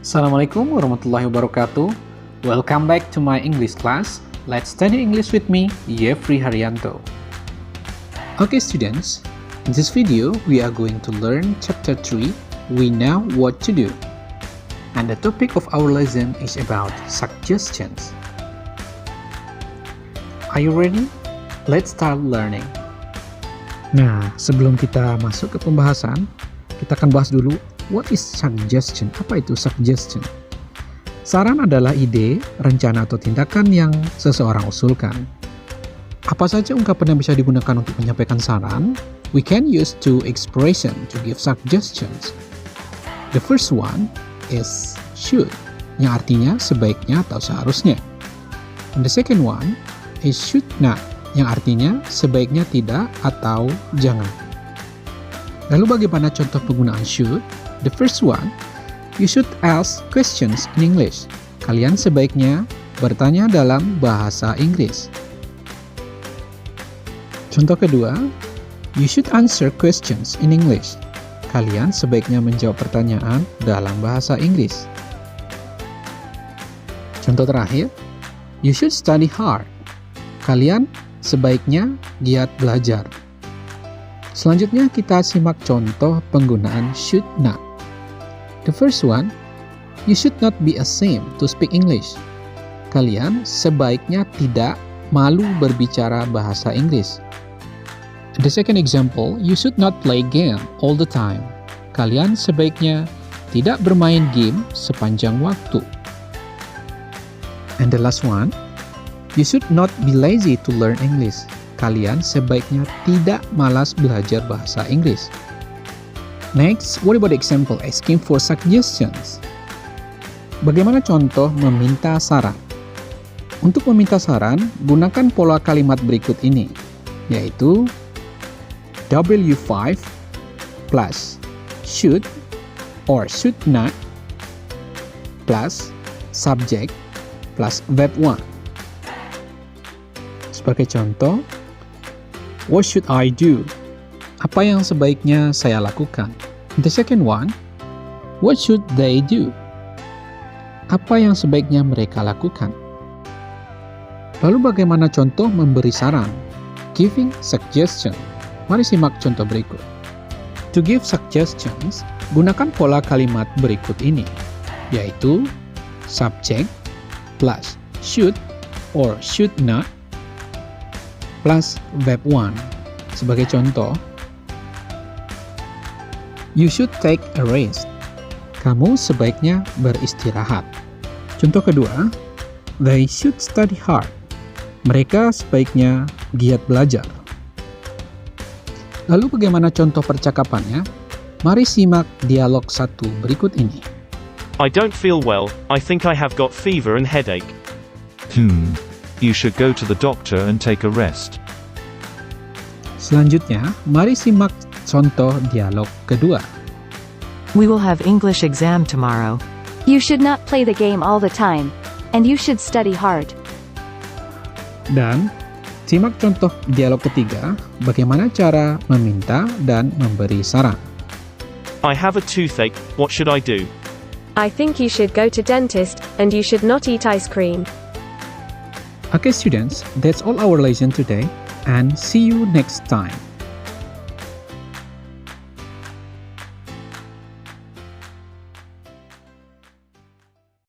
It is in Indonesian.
Assalamualaikum warahmatullahi wabarakatuh. Welcome back to my English class. Let's study English with me, Yefri Haryanto. Okay students, in this video we are going to learn chapter 3, We Know What to Do. And the topic of our lesson is about suggestions. Are you ready? Let's start learning. Nah, sebelum kita masuk ke pembahasan, kita akan bahas dulu what is suggestion? Apa itu suggestion? Saran adalah ide, rencana atau tindakan yang seseorang usulkan. Apa saja ungkapan yang bisa digunakan untuk menyampaikan saran? We can use two expressions to give suggestions. The first one is should, yang artinya sebaiknya atau seharusnya. And the second one is should not, yang artinya sebaiknya tidak atau jangan. Lalu bagaimana contoh penggunaan should? The first one, you should ask questions in English. Kalian sebaiknya bertanya dalam bahasa Inggris. Contoh kedua, you should answer questions in English. Kalian sebaiknya menjawab pertanyaan dalam bahasa Inggris. Contoh terakhir, you should study hard. Kalian sebaiknya giat belajar. Selanjutnya kita simak contoh penggunaan should not. The first one, you should not be ashamed to speak English. Kalian sebaiknya tidak malu berbicara bahasa Inggris. The second example, you should not play game all the time. Kalian sebaiknya tidak bermain game sepanjang waktu. And the last one, you should not be lazy to learn English. Kalian sebaiknya tidak malas belajar bahasa Inggris. Next, what about the example asking for suggestions? Bagaimana contoh meminta saran? Untuk meminta saran, gunakan pola kalimat berikut ini, yaitu W5 plus should or should not plus subject plus verb 1. Sebagai contoh, what should I do? Apa yang sebaiknya saya lakukan? The second one, what should they do? Apa yang sebaiknya mereka lakukan? Lalu bagaimana contoh memberi saran? Giving suggestion. Mari simak contoh berikut. To give suggestions, gunakan pola kalimat berikut ini, yaitu subject plus should or should not plus verb 1. Sebagai contoh, you should take a rest. Kamu sebaiknya beristirahat. Contoh kedua, they should study hard. Mereka sebaiknya giat belajar. Lalu bagaimana contoh percakapannya? Mari simak dialog 1 berikut ini. I don't feel well, I think I have got fever and headache. You should go to the doctor and take a rest. Selanjutnya, mari simak contoh dialog kedua. We will have English exam tomorrow. You should not play the game all the time, and you should study hard. Dan simak contoh dialog ketiga, bagaimana cara meminta dan memberi saran. I have a toothache, what should I do? I think you should go to dentist, and you should not eat ice cream. Okay students, that's all our lesson today, and see you next time.